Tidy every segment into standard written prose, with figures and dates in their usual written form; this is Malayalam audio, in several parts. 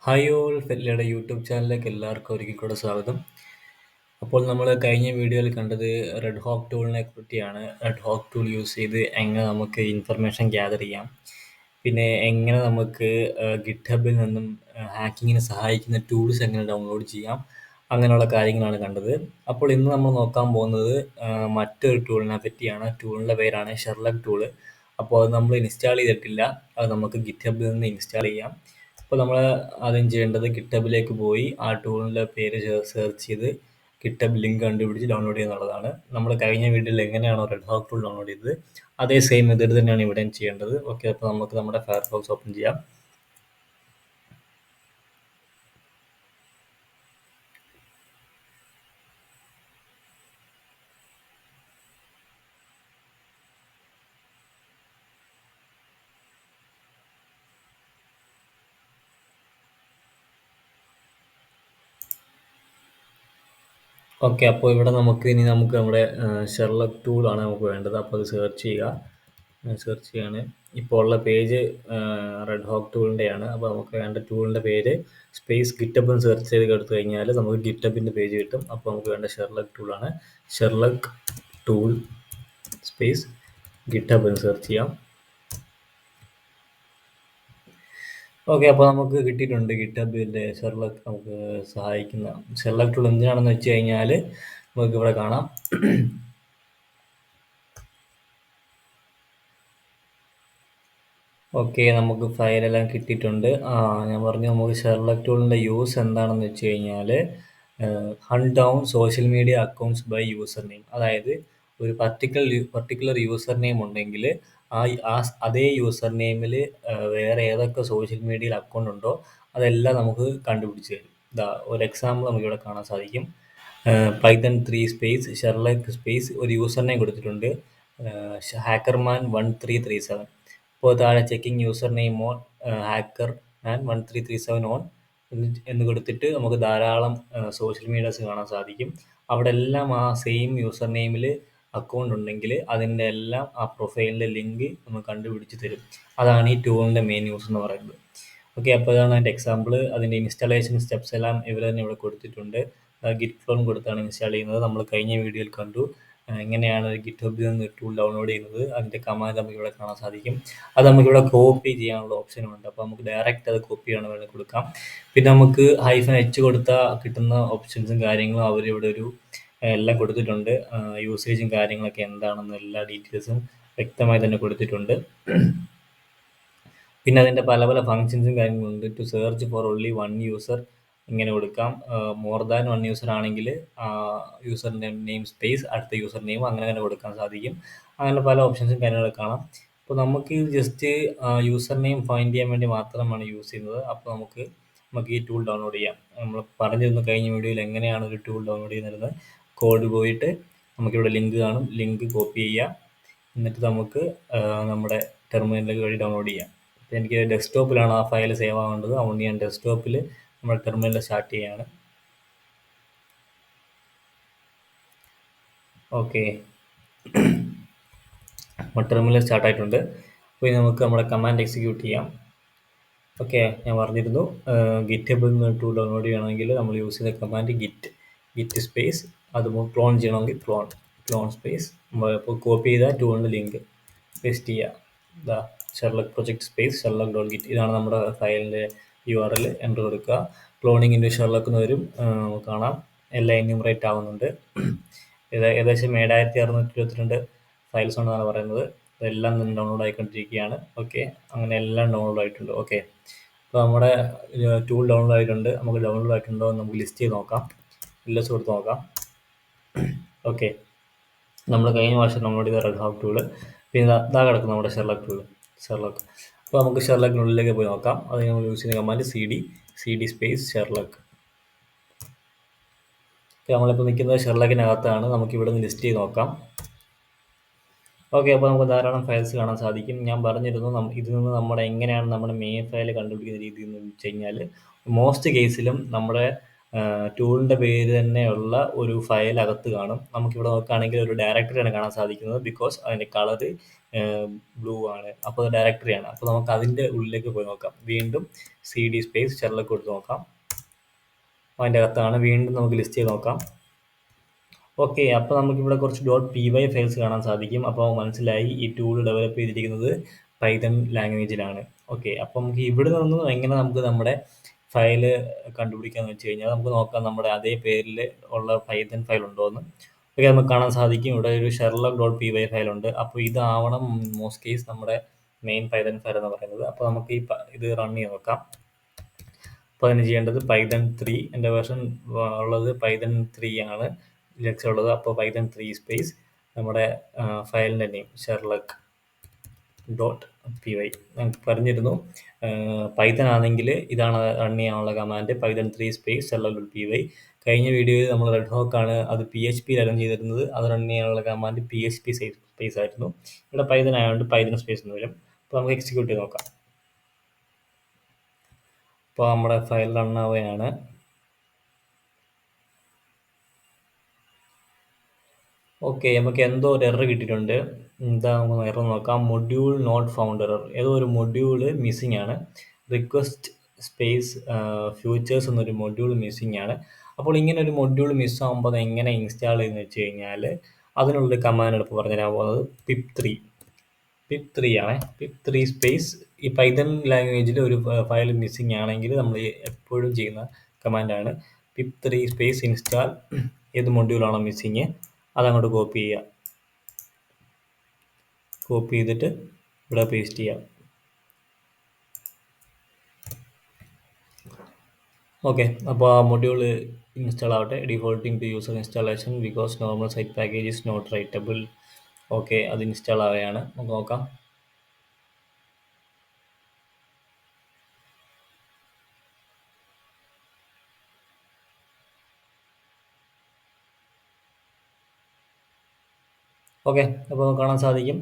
ഹായ് ഓൾ ഫെറ്റ്ലയുടെ യൂട്യൂബ് ചാനലിലേക്ക് എല്ലാവർക്കും ഒരിക്കൽ കൂടെ സ്വാഗതം. അപ്പോൾ നമ്മൾ കഴിഞ്ഞ വീഡിയോയിൽ കണ്ടത് റെഡ് ഹോക്ക് ടൂളിനെ പറ്റിയാണ്. റെഡ് ഹോക്ക് ടൂൾ യൂസ് ചെയ്ത് എങ്ങനെ നമുക്ക് ഇൻഫർമേഷൻ ഗ്യാദർ ചെയ്യാം, പിന്നെ എങ്ങനെ നമുക്ക് ഗിറ്റ്ഹബിൽ നിന്നും ഹാക്കിങ്ങിന് സഹായിക്കുന്ന ടൂൾസ് എങ്ങനെ ഡൗൺലോഡ് ചെയ്യാം, അങ്ങനെയുള്ള കാര്യങ്ങളാണ് കണ്ടത്. അപ്പോൾ ഇന്ന് നമ്മൾ നോക്കാൻ പോകുന്നത് മറ്റൊരു ടൂളിനെ പറ്റിയാണ്. ടൂളിൻ്റെ പേരാണ് ഷെർലക് ടൂള്. അപ്പോൾ അത് നമ്മൾ ഇൻസ്റ്റാൾ ചെയ്തിട്ടില്ല, അത് നമുക്ക് ഗിറ്റ്ഹബിൽ നിന്ന് ഇൻസ്റ്റാൾ ചെയ്യാം. അപ്പോൾ നമ്മൾ ആദ്യം ചെയ്യേണ്ടത് ഗിറ്റബിലേക്ക് പോയി ആ ടൂളിൻ്റെ പേര് സെർച്ച് ചെയ്ത് ഗിറ്റബ് ലിങ്ക് കണ്ടുപിടിച്ച് ഡൗൺലോഡ് ചെയ്യുന്നുള്ളതാണ്. നമ്മൾ കഴിഞ്ഞ വീഡിയോയിൽ എങ്ങനെയാണോ റെഡ് ഹോക്ക് ടൂൾ ഡൗൺലോഡ് ചെയ്തത് അതേ സെയിം മെത്തേഡ് തന്നെയാണ് ഇവിടെയും ചെയ്യേണ്ടത്. ഓക്കെ, അപ്പോൾ നമുക്ക് നമ്മുടെ ഫയർഫോക്സ് ഓപ്പൺ ചെയ്യാം. ഓക്കെ, അപ്പോൾ ഇവിടെ നമുക്ക് നമ്മുടെ ഷെർലക് ടൂളാണ് നമുക്ക് വേണ്ടത്. അപ്പോൾ അത് സെർച്ച് ചെയ്യുക. സെർച്ച് ചെയ്യാണ്. ഇപ്പോൾ ഉള്ള പേജ് റെഡ് ഹോക്ക് ടൂളിൻ്റെയാണ്. അപ്പോൾ നമുക്ക് വേണ്ട ടൂളിൻ്റെ പേര് സ്പേസ് ഗിറ്റബ് സെർച്ച് ചെയ്ത് എടുത്തു കഴിഞ്ഞാൽ നമുക്ക് ഗിറ്റബിൻ്റെ പേജ് കിട്ടും. അപ്പോൾ നമുക്ക് വേണ്ട ഷെർലക് ടൂളാണ്. Sherlock tool space GitHub search ചെയ്യാം. ഓക്കെ, അപ്പോൾ നമുക്ക് കിട്ടിയിട്ടുണ്ട് ഗിറ്റബിൻ്റെ ഷെർലക് നമുക്ക് സഹായിക്കുന്ന ഷെർലക് ടൂൾ എന്തിനാണെന്ന് വെച്ച് കഴിഞ്ഞാൽ നമുക്ക് ഇവിടെ കാണാം. ഓക്കെ, നമുക്ക് ഫയലെല്ലാം കിട്ടിയിട്ടുണ്ട്. ഞാൻ പറഞ്ഞു നമുക്ക് ഷെർലക് ടൂളിൻ്റെ യൂസ് എന്താണെന്ന് വെച്ച് കഴിഞ്ഞാൽ hunt down social media accounts by user name. അതായത് ഒരു പർട്ടിക്കുലർ യൂസർ നെയിം ഉണ്ടെങ്കിൽ അതേ യൂസർ നെയിമിൽ വേറെ ഏതൊക്കെ സോഷ്യൽ മീഡിയയിൽ അക്കൗണ്ട് ഉണ്ടോ അതെല്ലാം നമുക്ക് കണ്ടുപിടിച്ച് തരും. ഒരു എക്സാമ്പിൾ നമുക്കിവിടെ കാണാൻ സാധിക്കും. പൈത്തൺ 3 സ്പേസ് ഷെർലക് സ്പേസ് ഒരു യൂസർ നെയിം കൊടുത്തിട്ടുണ്ട്, ഹാക്കർമാൻ 1337. ഇപ്പോൾ താഴെ checking user name on hacker man 1337 on എന്ന് കൊടുത്തിട്ട് നമുക്ക് ധാരാളം സോഷ്യൽ മീഡിയാസ് കാണാൻ സാധിക്കും. അവിടെ എല്ലാം ആ സെയിം യൂസർ നെയിമിൽ അക്കൗണ്ട് ഉണ്ടെങ്കിൽ അതിൻ്റെ എല്ലാം ആ പ്രൊഫൈലിൻ്റെ ലിങ്ക് നമുക്ക് കണ്ടുപിടിച്ച് തരും. അതാണ് ഈ ടൂളിൻ്റെ മെയിൻ യൂസ് എന്ന് പറയുന്നത്. ഓക്കെ, അപ്പോൾ ഇതാണ് അതിൻ്റെ എക്സാമ്പിൾ. അതിൻ്റെ ഇൻസ്റ്റാളേഷൻ സ്റ്റെപ്സ് എല്ലാം ഇവർ തന്നെ ഇവിടെ കൊടുത്തിട്ടുണ്ട്. ഗിറ്റ് ഫ്ലോൺ കൊടുത്താണ് ഇൻസ്റ്റാൾ ചെയ്യുന്നത്. നമ്മൾ കഴിഞ്ഞ വീഡിയോയിൽ കണ്ടു എങ്ങനെയാണ് ഗിറ്റ്ഹബിൽ നിന്ന് ടൂൾ ഡൗൺലോഡ് ചെയ്യുന്നത്. അതിൻ്റെ കമാൻഡ് നമുക്ക് ഇവിടെ കാണാൻ സാധിക്കും. അത് നമുക്കിവിടെ കോപ്പി ചെയ്യാനുള്ള ഓപ്ഷനുണ്ട്. അപ്പോൾ നമുക്ക് ഡയറക്റ്റ് അത് കോപ്പി ചെയ്യണം വേണമെങ്കിൽ കൊടുക്കാം. പിന്നെ നമുക്ക് -H കൊടുത്താൽ കിട്ടുന്ന ഓപ്ഷൻസും കാര്യങ്ങളും അവരിവിടെ ഒരു എല്ലാം കൊടുത്തിട്ടുണ്ട്. യൂസേജും കാര്യങ്ങളൊക്കെ എന്താണെന്ന് എല്ലാ ഡീറ്റെയിൽസും വ്യക്തമായി തന്നെ കൊടുത്തിട്ടുണ്ട്. പിന്നെ അതിൻ്റെ പല പല ഫങ്ഷൻസും കാര്യങ്ങളുണ്ട്. To search for only one user ഇങ്ങനെ കൊടുക്കാം. മോർ ദാൻ വൺ യൂസർ ആണെങ്കിൽ യൂസർ നെയിം സ്പേസ് അടുത്ത യൂസർ നെയിം അങ്ങനെ കൊടുക്കാൻ സാധിക്കും. അങ്ങനെ പല ഓപ്ഷൻസും കാര്യങ്ങളൊക്കെ കാണാം. അപ്പോൾ നമുക്ക് ജസ്റ്റ് യൂസർ നെയിം ഫൈൻഡ് ചെയ്യാൻ വേണ്ടി മാത്രമാണ് യൂസ് ചെയ്യുന്നത്. അപ്പോൾ നമുക്ക് ഈ ടൂൾ ഡൗൺലോഡ് ചെയ്യാം. നമ്മൾ പറഞ്ഞിരുന്നു കഴിഞ്ഞ വീഡിയോയിൽ എങ്ങനെയാണ് ഒരു ടൂൾ ഡൗൺലോഡ് ചെയ്യുന്നത്. കോഡ് പോയിട്ട് നമുക്കിവിടെ ലിങ്ക് കാണും, ലിങ്ക് കോപ്പി ചെയ്യാം. എന്നിട്ട് നമുക്ക് നമ്മുടെ ടെർമിനലിലേക്ക് വഴി ഡൗൺലോഡ് ചെയ്യാം. എനിക്ക് ഡെസ്ക്ടോപ്പിലാണ് ആ ഫയൽ സേവ് ആവേണ്ടത്. അതുകൊണ്ട് ഞാൻ ഡെസ്ക്ടോപ്പിൽ നമ്മുടെ ടെർമിനൽ സ്റ്റാർട്ട് ചെയ്യാണ്. ഓക്കെ, ടെർമിനൽ സ്റ്റാർട്ട് ആയിട്ടുണ്ട്. അപ്പോൾ നമുക്ക് നമ്മുടെ കമാൻഡ് എക്സിക്യൂട്ട് ചെയ്യാം. ഓക്കെ, ഞാൻ പറഞ്ഞിരുന്നു ഗിറ്റബിൽ നിന്ന് ടൂൾ ഡൗൺലോഡ് ചെയ്യണമെങ്കിൽ നമ്മൾ യൂസ് ചെയ്യുന്ന കമാൻഡ് ഗിറ്റ് സ്പേസ്, അത് ക്ലോൺ ചെയ്യണമെങ്കിൽ ക്ലോൺ സ്പേസ്. ഇപ്പോൾ കോപ്പി ചെയ്ത ടൂളിൻ്റെ ലിങ്ക് പേസ്റ്റ് ചെയ്യുക. Sherlock project space Sherlock dot git, ഇതാണ് നമ്മുടെ ഫയലിൻ്റെ URL. എൻ്റർ കൊടുക്കുക. ക്ലോണിങ് ഇൻറ്റു ഷെർലക് എന്ന് വരും. കാണാം എല്ലാം എന്യൂമറേറ്റ് ആവുന്നുണ്ട്. ഏകദേശം 7622 ഫയൽസ് ഉണ്ടെന്നാണ് പറയുന്നത്. ഇതെല്ലാം ഡൗൺലോഡ് ആയിക്കൊണ്ടിരിക്കുകയാണ്. ഓക്കെ, അങ്ങനെ എല്ലാം ഡൗൺലോഡ് ആയിട്ടുണ്ട്. ഓക്കെ, അപ്പോൾ നമ്മുടെ ടൂൾ ഡൗൺലോഡ് ആയിട്ടുണ്ട്. നമുക്ക് ഡൗൺലോഡ് ആയിട്ടുണ്ടോ എന്ന് നമുക്ക് ലിസ്റ്റ് ചെയ്ത് നോക്കാം. ലിസ്റ്റ് കൊടുത്ത് നോക്കാം. ഓക്കെ, നമ്മൾ കഴിഞ്ഞ വർഷം ഡൗൺലോഡ് ചെയ്ത റെഡ് ഹോക്ക് ടൂള്. പിന്നെ ഇതാ കിടക്കും നമ്മുടെ ഷെർലക്. അപ്പോൾ നമുക്ക് ഷെർലക്കിനുള്ളിലേക്ക് പോയി നോക്കാം. അത് നമ്മൾ യൂസ് ചെയ്യുന്ന കമാൻഡ് CD സ്പേസ് ഷെർലക്. നമ്മളിപ്പോൾ നിൽക്കുന്നത് ഷെർലക്കിനകത്താണ്. നമുക്ക് ഇവിടെ നിന്ന് ലിസ്റ്റ് ചെയ്ത് നോക്കാം. ഓക്കെ, അപ്പോൾ നമുക്ക് ധാരാളം ഫയൽസ് കാണാൻ സാധിക്കും. ഞാൻ പറഞ്ഞിരുന്നു ഇതിൽ നിന്ന് എങ്ങനെയാണ് നമ്മുടെ മെയിൻ ഫയൽ കണ്ടുപിടിക്കുന്ന രീതി എന്ന് വെച്ച് കഴിഞ്ഞാൽ മോസ്റ്റ് കേസിലും നമ്മുടെ ടൂളിൻ്റെ പേര് തന്നെയുള്ള ഒരു ഫയൽ അകത്ത് കാണും. നമുക്കിവിടെ നോക്കുകയാണെങ്കിൽ ഒരു ഡയറക്ടറിയാണ് കാണാൻ സാധിക്കുന്നത്. ബിക്കോസ് അതിൻ്റെ കളറ് ബ്ലൂ ആണ്. അപ്പോൾ അത് ഡയറക്ടറിയാണ്. അപ്പോൾ നമുക്ക് അതിൻ്റെ ഉള്ളിലേക്ക് പോയി നോക്കാം. വീണ്ടും CD സ്പേസ് ഷെർലക്ക് കൊടുത്ത് നോക്കാം. അതിൻ്റെ അകത്താണ്. വീണ്ടും നമുക്ക് ലിസ്റ്റ് ചെയ്ത് നോക്കാം. ഓക്കെ, അപ്പോൾ നമുക്കിവിടെ കുറച്ച് .py ഫയൽസ് കാണാൻ സാധിക്കും. അപ്പോൾ മനസ്സിലായി ഈ ടൂൾ ഡെവലപ്പ് ചെയ്തിരിക്കുന്നത് പൈത്തൺ ലാംഗ്വേജിലാണ്. ഓക്കെ, അപ്പോൾ നമുക്ക് ഇവിടെ നിന്ന് എങ്ങനെ നമുക്ക് നമ്മുടെ ഫയല് കണ്ടുപിടിക്കാമെന്ന് വെച്ച് കഴിഞ്ഞാൽ നമുക്ക് നോക്കാം നമ്മുടെ അതേ പേരിൽ ഉള്ള പൈത്തൺ ഫയൽ ഉണ്ടോ എന്ന്. ഓക്കെ, നമുക്ക് കാണാൻ സാധിക്കും ഇവിടെ ഒരു sherlock.py ഫയലുണ്ട്. അപ്പോൾ ഇതാവണം മോസ്റ്റ് കേസ് നമ്മുടെ മെയിൻ പൈത്തൺ ഫയൽ എന്ന് പറയുന്നത്. അപ്പോൾ നമുക്ക് ഇത് റൺ ചെയ്ത് നോക്കാം. അപ്പോൾ അതിന് ചെയ്യേണ്ടത് പൈത്തൺ 3, എൻ്റെ വേർഷൻ ഉള്ളത് പൈത്തൺ 3 ആണ് ലിനക്സ് ഉള്ളത്. അപ്പോൾ പൈത്തൺ 3 സ്പേസ് നമ്മുടെ ഫയലിൻ്റെ നെയിം sherlock.py നമുക്ക് പറഞ്ഞിരുന്നു. പൈത്തൺ ആണെങ്കിൽ ഇതാണ് റൺ ചെയ്യാനുള്ള കമാൻഡ്, പൈത്തൺ 3 സ്പേസ് sherlock.py. കഴിഞ്ഞ വീഡിയോയിൽ നമ്മൾ റെഡ് ഹോക്കാണ് അത് PHP റൺ ചെയ്തിരുന്നത്. അത് റൺ ചെയ്യാനുള്ള കമാൻഡ് PHP സ്പേസ് ആയിരുന്നു. ഇവിടെ പൈത്തൺ ആയതുകൊണ്ട് പൈത്തൺ സ്പേസ് എന്ന് വരും. അപ്പോൾ നമുക്ക് എക്സിക്യൂട്ട് ചെയ്ത് നോക്കാം. ഇപ്പോൾ നമ്മുടെ ഫയൽ റൺ ആവുകയാണ്. ഓക്കെ, നമുക്ക് എന്തോ ഒരു എറർ കിട്ടിയിട്ടുണ്ട്. എന്താ നമുക്ക് എറർ നോക്കാം. Module not found error. ഏതോ ഒരു മൊഡ്യൂള് മിസ്സിംഗ് ആണ്. റിക്വസ്റ്റ് സ്പേസ് ഫ്യൂച്ചേഴ്സ് എന്നൊരു മൊഡ്യൂൾ മിസ്സിംഗ് ആണ്. അപ്പോൾ ഇങ്ങനെ ഒരു മൊഡ്യൂൾ മിസ്സാകുമ്പോൾ അത് എങ്ങനെ ഇൻസ്റ്റാൾ ചെയ്യുന്നത് വെച്ച് കഴിഞ്ഞാൽ അതിനുള്ളൊരു കമാൻഡ് ഇപ്പോൾ പറഞ്ഞുതരാൻ പോകുന്നത് pip3 ആണ്. pip3 സ്പേസ് ഈ പൈത്തൺ ലാംഗ്വേജിൽ ഒരു ഫയൽ മിസ്സിംഗ് ആണെങ്കിൽ നമ്മൾ എപ്പോഴും ചെയ്യുന്ന കമാൻഡാണ് pip3 സ്പേസ് ഇൻസ്റ്റാൾ. ഏത് മൊഡ്യൂളാണോ മിസ്സിങ് അതങ്ങോട്ട് കോപ്പി ചെയ്യുക. കോപ്പി ചെയ്തിട്ട് ഇവിടെ പേസ്റ്റ് ചെയ്യാം. ഓക്കെ, അപ്പോൾ ആ മൊഡ്യൂൾ ഇൻസ്റ്റാൾ ആവട്ടെ. Defaulting to user installation because normal site package is not writable. Okay, അത് ഇൻസ്റ്റാൾ ആവുകയാണ്. നമുക്ക് നോക്കാം. ഓക്കെ, അപ്പോൾ കാണാൻ സാധിക്കും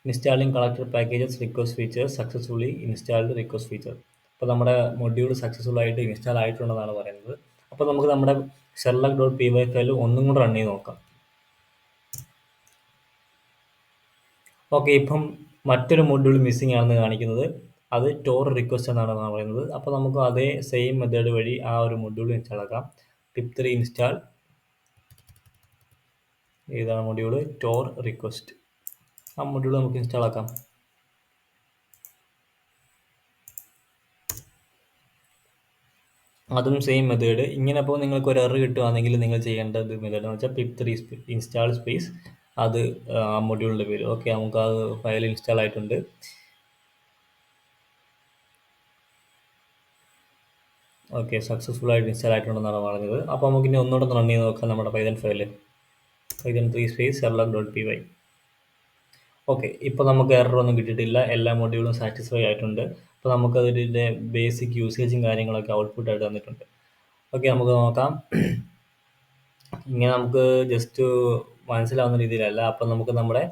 installing collected packages request features successfully installed request feature. അപ്പോൾ നമ്മുടെ മൊഡ്യൂൾ സക്സസ്ഫുൾ ആയിട്ട് ഇൻസ്റ്റാൾ ആയിട്ടുണ്ടെന്നാണ് പറയുന്നത്. അപ്പോൾ നമുക്ക് നമ്മുടെ sherlock.py ഫയൽ ഒന്നും കൂടെ റൺ ചെയ്ത് നോക്കാം. ഓക്കെ, ഇപ്പം മറ്റൊരു മൊഡ്യൂൾ മിസ്സിംഗ് ആണെന്ന് കാണിക്കുന്നത്. അത് ടോർ റിക്വസ്റ്റ് എന്നാണ് പറയുന്നത്. അപ്പോൾ നമുക്ക് അതേ സെയിം മെത്തേഡ് വഴി ആ ഒരു മൊഡ്യൂൾ ഇൻസ്റ്റാൾ ആക്കാം. pip3 install. ഏതാണ് മൊഡ്യൂൾ? Tor request. ആ മൊഡ്യൂൾ നമുക്ക് ഇൻസ്റ്റാൾ ആക്കാം. അതും സെയിം മെത്തേഡ്. ഇങ്ങനെ അപ്പോൾ നിങ്ങൾക്ക് ഒരു എറർ കിട്ടുകയാണെങ്കിൽ നിങ്ങൾ ചെയ്യേണ്ടത് മെത്തേഡ് എന്ന് വെച്ചാൽ pip3 ഇൻസ്റ്റാൾ സ്പേസ് അത് ആ മൊഡ്യൂളിൻ്റെ പേര്. ഓക്കെ, നമുക്ക് ആ ഫയൽ ഇൻസ്റ്റാൾ ആയിട്ടുണ്ട്. ഓക്കെ, സക്സസ്ഫുൾ ആയിട്ട് ഇൻസ്റ്റാൾ ആയിട്ടുണ്ടെന്നാണ് പറഞ്ഞത്. അപ്പോൾ നമുക്ക് ഇനി ഒന്നുകൂടെ റൺ ചെയ്ത് നോക്കാം നമ്മുടെ Python file Python 3 space sherlock.py. Okay, ഇപ്പോൾ നമുക്ക് എറർ ഒന്നും കിട്ടിയിട്ടില്ല. എല്ലാ മൊഡ്യൂളും സാറ്റിസ്ഫൈ ആയിട്ടുണ്ട്. അപ്പോൾ നമുക്ക് അതിൻ്റെ ബേസിക് യൂസേജും കാര്യങ്ങളൊക്കെ ഔട്ട്പുട്ട് ആയിട്ട് തന്നിട്ടുണ്ട്. ഓക്കെ, നമുക്ക് നോക്കാം. ഇങ്ങനെ നമുക്ക് ജസ്റ്റ് മനസ്സിലാവുന്ന രീതിയിലല്ല. അപ്പോൾ നമുക്ക് നമ്മുടെ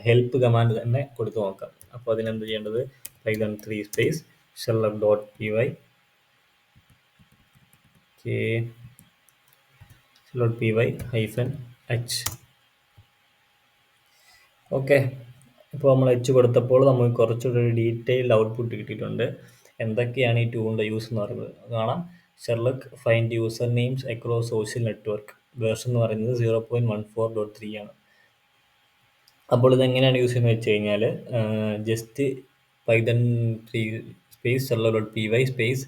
ഹെൽപ്പ് കമാൻഡ് തന്നെ കൊടുത്തു നോക്കാം. അപ്പോൾ അതിനെന്ത് ചെയ്യേണ്ടത്? Python 3 space sherlock.py -h. Okay, ഇപ്പോൾ നമ്മൾ എച്ച് കൊടുത്തപ്പോൾ നമുക്ക് കുറച്ചുകൂടി ഒരു ഡീറ്റെയിൽഡ് ഔട്ട്പുട്ട് കിട്ടിയിട്ടുണ്ട്. എന്തൊക്കെയാണ് ഈ ടൂളിൻ്റെ യൂസ് എന്ന് പറയുന്നത് കാണാം. Sherlock find user names across social network. Version എന്ന് പറയുന്നത് 0.14.3 ആണ്. അപ്പോൾ ഇതെങ്ങനെയാണ് യൂസ് ചെയ്യുന്നത് വെച്ച് കഴിഞ്ഞാൽ just Python 3 space sherlock.py space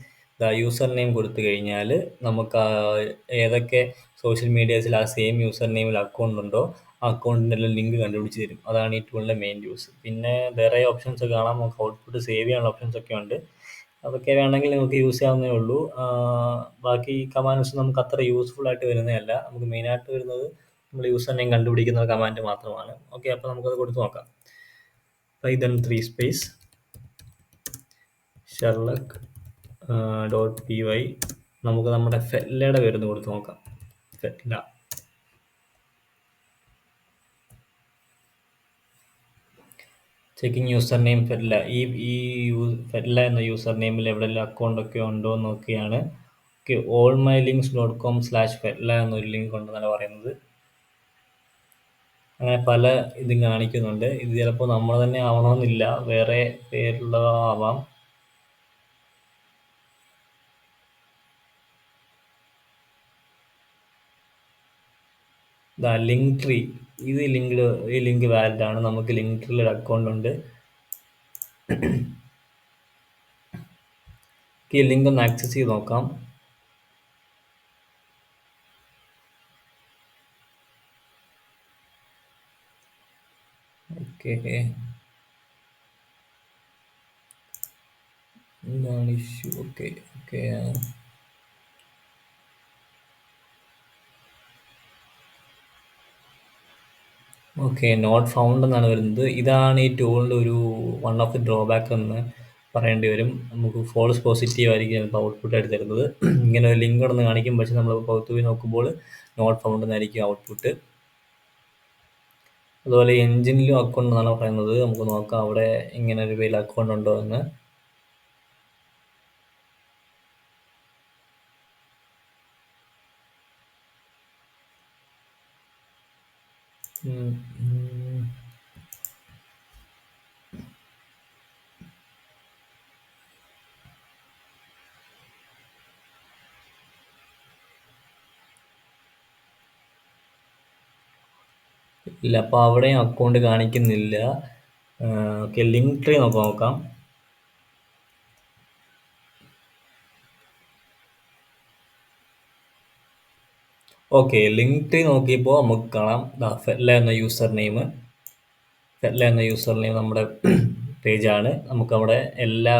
user name കൊടുത്തു കഴിഞ്ഞാൽ നമുക്ക് ഏതൊക്കെ സോഷ്യൽ മീഡിയാസിൽ ആ സെയിം യൂസർ നെയിമിൽ അക്കൗണ്ട് ഉണ്ടോ ആ അക്കൗണ്ടിൻ്റെ എല്ലാം ലിങ്ക് കണ്ടുപിടിച്ച് തരും. അതാണ് ഈ ടൂളിൻ്റെ മെയിൻ യൂസ്. പിന്നെ വേറെ ഓപ്ഷൻസ് കാണാം. നമുക്ക് ഔട്ട്പുട്ട് സേവ് ചെയ്യാനുള്ള ഓപ്ഷൻസ് ഒക്കെ ഉണ്ട്. അതൊക്കെ വേണമെങ്കിൽ നിങ്ങൾക്ക് യൂസ് ചെയ്യാവുന്നേ ഉള്ളൂ. ബാക്കി കമാൻഡ്സ് നമുക്ക് അത്ര യൂസ്ഫുൾ ആയിട്ട് വരുന്നതല്ല. നമുക്ക് മെയിനായിട്ട് വരുന്നത് നമ്മൾ യൂസർ നെയിം കണ്ടുപിടിക്കുന്ന കമാൻഡ് മാത്രമാണ്. ഓക്കെ, അപ്പോൾ നമുക്കത് കൊടുത്ത് നോക്കാം. പൈത്തൺ 3 സ്പേസ് sherlock.py നമുക്ക് നമ്മുടെ ഫെല്ലയുടെ പേരൊന്ന് കൊടുത്ത് നോക്കാം. ഫെല്ല. Checking user name ഫെല്ല. ഈ ഫെല്ല എന്ന യൂസർ നെയിമിൽ എവിടെയെല്ലാം അക്കൗണ്ടൊക്കെ ഉണ്ടോ എന്ന് നോക്കിയാണ്. ഓക്കെ, allmylinks.com/fetlla എന്നൊരു ലിങ്ക് ഉണ്ടെന്നാണ് പറയുന്നത്. അങ്ങനെ പല ഇതും കാണിക്കുന്നുണ്ട്. ഇത് ചിലപ്പോൾ നമ്മൾ തന്നെ ആവണമെന്നില്ല, വേറെ പേരുള്ളതാവാം. ലിങ്ക് ട്രീ, ഇത് ലിങ്ക്, ഈ ലിങ്ക് വാലിഡ് ആണ്. നമുക്ക് ലിങ്ക് ട്രീയിൽ ഒരു അക്കൗണ്ട് ഉണ്ട്. ഈ ലിങ്ക് ഒന്ന് ആക്സസ് ചെയ്ത് നോക്കാം. ഓക്കെ, എന്താണ് issue? Okay, okay, okay, not found എന്നാണ് വരുന്നത്. ഇതാണ് ഈ ടൂളിൻ്റെ ഒരു വൺ ഓഫ് ദി ഡ്രോബാക്ക് എന്ന് പറയേണ്ടി വരും. നമുക്ക് ഫോൾസ് പോസിറ്റീവ് ആയിരിക്കും ചിലപ്പോൾ ഔട്ട്പുട്ട് ആയിട്ട് തരുന്നത്. ഇങ്ങനെ ഒരു ലിങ്ക് ഉണ്ടെന്ന് കാണിക്കും, പക്ഷെ നമ്മൾ പുറത്തു പോയി നോക്കുമ്പോൾ നോട്ട് ഫൗണ്ട് എന്നായിരിക്കും ഔട്ട്പുട്ട്. അതുപോലെ എഞ്ചിനിലും അക്കൗണ്ട് എന്നാണ് പറയുന്നത്. നമുക്ക് നോക്കാം അവിടെ ഇങ്ങനെ ഒരു പേരിൽ അക്കൗണ്ട് ഉണ്ടോ എന്ന്. ഉം, ഉം. ഇല്ല, അപ്പോൾ അവിടെയും അക്കൗണ്ട് കാണിക്കുന്നില്ല. ഓക്കെ, ലിങ്ക് ട്രീ നോക്കാം. ഓക്കെ, ലിങ്ക് ട്രീ നോക്കിയപ്പോൾ നമുക്ക് കാണാം ഫെറ്റ്ല എന്ന യൂസർ നെയിം. ഫെറ്റ്ല എന്ന യൂസർ നെയിം നമ്മുടെ പേജാണ്. നമുക്കവിടെ എല്ലാ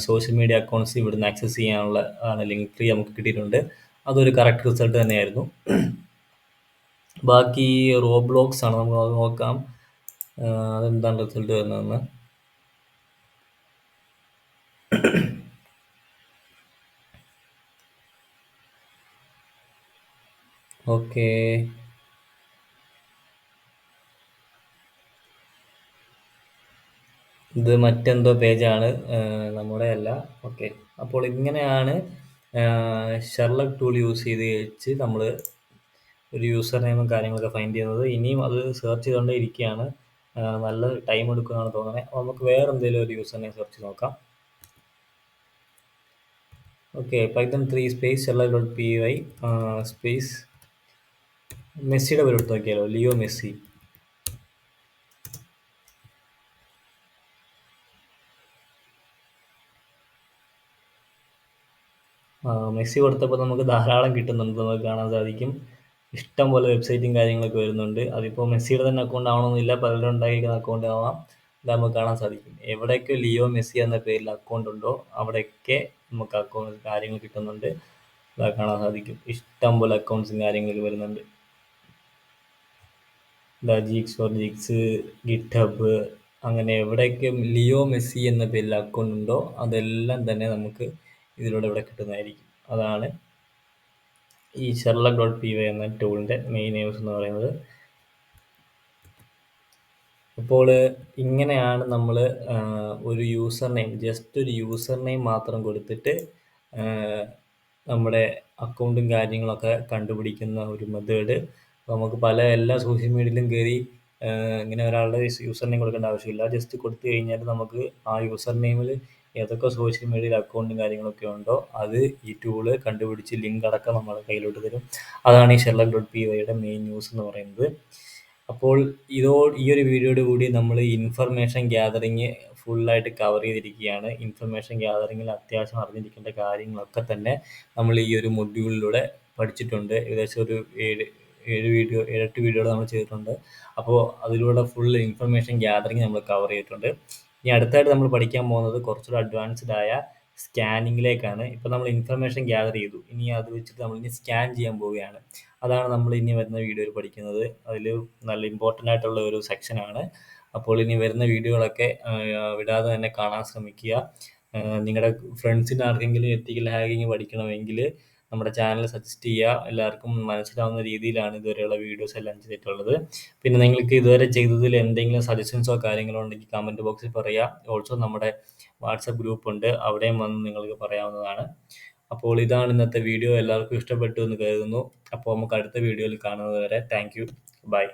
സോഷ്യൽ മീഡിയ അക്കൗണ്ട്സ് ഇവിടുന്ന് ആക്സസ് ചെയ്യാനുള്ള ലിങ്ക് ട്രീ നമുക്ക് കിട്ടിയിട്ടുണ്ട്. അതൊരു കറക്റ്റ് റിസൾട്ട് തന്നെയായിരുന്നു. ബാക്കി റോബ്ലോക്സ് ആണ്, നമുക്ക് അത് നോക്കാം അതെന്താണ് റിസൾട്ട് വരുന്നതെന്ന്. ഓക്കെ, ഇത് മറ്റെന്തോ പേജാണ്, നമ്മുടെ അല്ല. ഓക്കെ, അപ്പോൾ ഇങ്ങനെയാണ് ഷെർലക് ടൂൾ യൂസ് ചെയ്ത് വെച്ച് നമ്മൾ ഒരു യൂസർ നെയിമും കാര്യങ്ങളൊക്കെ ഫൈൻഡ് ചെയ്യുന്നത്. ഇനിയും അത് സെർച്ച് ചെയ്തുകൊണ്ടേ ഇരിക്കുകയാണ്. നല്ല ടൈം എടുക്കുമെന്നാണ് തോന്നുന്നത്. നമുക്ക് വേറെ എന്തെങ്കിലും ഒരു യൂസർ നെയിം സെർച്ച് നോക്കാം. ഓക്കെ, പൈത്തൺ 3 സ്പേസ് ഷെർലക്.py സ്പേസ് മെസ്സിയുടെ പേര് എടുത്ത് നോക്കിയാലോ, ലിയോ മെസ്സി. മെസ്സി കൊടുത്തപ്പോൾ നമുക്ക് ധാരാളം കിട്ടുന്നുണ്ട്, നമുക്ക് കാണാൻ സാധിക്കും. ഇഷ്ടം പോലെ വെബ്സൈറ്റും കാര്യങ്ങളൊക്കെ വരുന്നുണ്ട്. അതിപ്പോൾ മെസ്സിയുടെ തന്നെ അക്കൗണ്ട് ആവണമെന്നില്ല, പലരും ഉണ്ടായിരിക്കുന്ന അക്കൗണ്ട് ആവാം. ഇത് നമുക്ക് കാണാൻ സാധിക്കും. എവിടെയൊക്കെ ലിയോ മെസ്സി എന്ന പേരിൽ അക്കൗണ്ട് ഉണ്ടോ അവിടെയൊക്കെ നമുക്ക് അക്കൗണ്ട് കാര്യങ്ങൾ കിട്ടുന്നുണ്ട്. ഇതാ കാണാൻ സാധിക്കും, ഇഷ്ടം പോലെ അക്കൗണ്ട്സും കാര്യങ്ങളൊക്കെ വരുന്നുണ്ട്. ജിക്സ് ഫോർ ജിക്സ്, ഗിറ്റ് ഹബ്, അങ്ങനെ എവിടെയൊക്കെ ലിയോ മെസ്സി എന്ന പേരിൽ അക്കൗണ്ട് ഉണ്ടോ അതെല്ലാം തന്നെ നമുക്ക് ഇതിലൂടെ ഇവിടെ കിട്ടുന്നതായിരിക്കും. അതാണ് ഈ ഷെർലക്.py എന്ന ടൂളിൻ്റെ മെയിൻ യൂസ് എന്ന് പറയുന്നത്. അപ്പോൾ ഇങ്ങനെയാണ് നമ്മൾ ഒരു യൂസർ നെയിം, ജസ്റ്റ് ഒരു യൂസർ നെയിം മാത്രം കൊടുത്തിട്ട് നമ്മുടെ അക്കൗണ്ടും കാര്യങ്ങളൊക്കെ കണ്ടുപിടിക്കുന്ന ഒരു മെത്തേഡ്. നമുക്ക് എല്ലാ സോഷ്യൽ മീഡിയയിലും കയറി ഇങ്ങനെ ഒരാളുടെ യൂസർ നെയിം കൊടുക്കേണ്ട ആവശ്യമില്ല. ജസ്റ്റ് കൊടുത്തു കഴിഞ്ഞാൽ നമുക്ക് ആ യൂസർ നെയിമിൽ ഏതൊക്കെ സോഷ്യൽ മീഡിയയിൽ അക്കൗണ്ടും കാര്യങ്ങളൊക്കെ ഉണ്ടോ അത് ഈ ടൂള് കണ്ടുപിടിച്ച് ലിങ്ക് അടക്കം നമ്മുടെ കയ്യിലോട്ട് തരും. അതാണ് ഈ ഷെർലക്.py മെയിൻ ന്യൂസ് എന്ന് പറയുന്നത്. അപ്പോൾ ഈ ഒരു വീഡിയോയോട് കൂടി നമ്മൾ ഇൻഫർമേഷൻ ഗ്യാതറിങ് ഫുള്ളായിട്ട് കവർ ചെയ്തിരിക്കുകയാണ്. ഇൻഫർമേഷൻ ഗ്യാതറിങ്ങിൽ അത്യാവശ്യം അറിഞ്ഞിരിക്കേണ്ട കാര്യങ്ങളൊക്കെ തന്നെ നമ്മൾ ഈ ഒരു മൊഡ്യൂളിലൂടെ പഠിച്ചിട്ടുണ്ട്. ഏകദേശം ഒരു 7-8 വീഡിയോകൾ നമ്മൾ ചെയ്തിട്ടുണ്ട്. അപ്പോൾ അതിലൂടെ ഫുൾ ഇൻഫർമേഷൻ ഗ്യാതറിങ് നമ്മൾ കവർ ചെയ്തിട്ടുണ്ട്. ഇനി അടുത്തായിട്ട് നമ്മൾ പഠിക്കാൻ പോകുന്നത് കുറച്ചുകൂടെ അഡ്വാൻസ്ഡ് ആയ സ്കാനിങ്ങിലേക്കാണ്. ഇപ്പോൾ നമ്മൾ ഇൻഫർമേഷൻ ഗ്യാതർ ചെയ്തു, ഇനി അത് വെച്ചിട്ട് നമ്മൾ ഇനി സ്കാൻ ചെയ്യാൻ പോവുകയാണ്. അതാണ് നമ്മൾ ഇനി വരുന്ന വീഡിയോയിൽ പഠിക്കുന്നത്. അതിൽ നല്ല ഇമ്പോർട്ടൻ്റ് ആയിട്ടുള്ള ഒരു സെക്ഷനാണ്. അപ്പോൾ ഇനി വരുന്ന വീഡിയോകളൊക്കെ വിടാതെ തന്നെ കാണാൻ ശ്രമിക്കുക. നിങ്ങളുടെ ഫ്രണ്ട്സിന് ആർക്കെങ്കിലും എത്തിക്കൽ ഹാക്കിങ് പഠിക്കണമെങ്കിൽ നമ്മുടെ ചാനൽ സജസ്റ്റ് ചെയ്യുക. എല്ലാവർക്കും മനസ്സിലാവുന്ന രീതിയിലാണ് ഇതുവരെയുള്ള വീഡിയോസ് എല്ലാം ചെയ്തിട്ടുള്ളത്. പിന്നെ നിങ്ങൾക്ക് ഇതുവരെ ചെയ്തതിൽ എന്തെങ്കിലും സജഷൻസോ കാര്യങ്ങളോ ഉണ്ടെങ്കിൽ കമൻറ്റ് ബോക്സിൽ പറയുക. ഓൾസോ നമ്മുടെ വാട്സപ്പ് ഗ്രൂപ്പ് ഉണ്ട്, അവിടെയും വന്ന് നിങ്ങൾക്ക് പറയാവുന്നതാണ്. അപ്പോൾ ഇതാണ് ഇന്നത്തെ വീഡിയോ. എല്ലാവർക്കും ഇഷ്ടപ്പെട്ടു എന്ന് കരുതുന്നു. അപ്പോൾ നമുക്ക് അടുത്ത വീഡിയോയിൽ കാണുന്നത് വരെ താങ്ക് യു, ബൈ.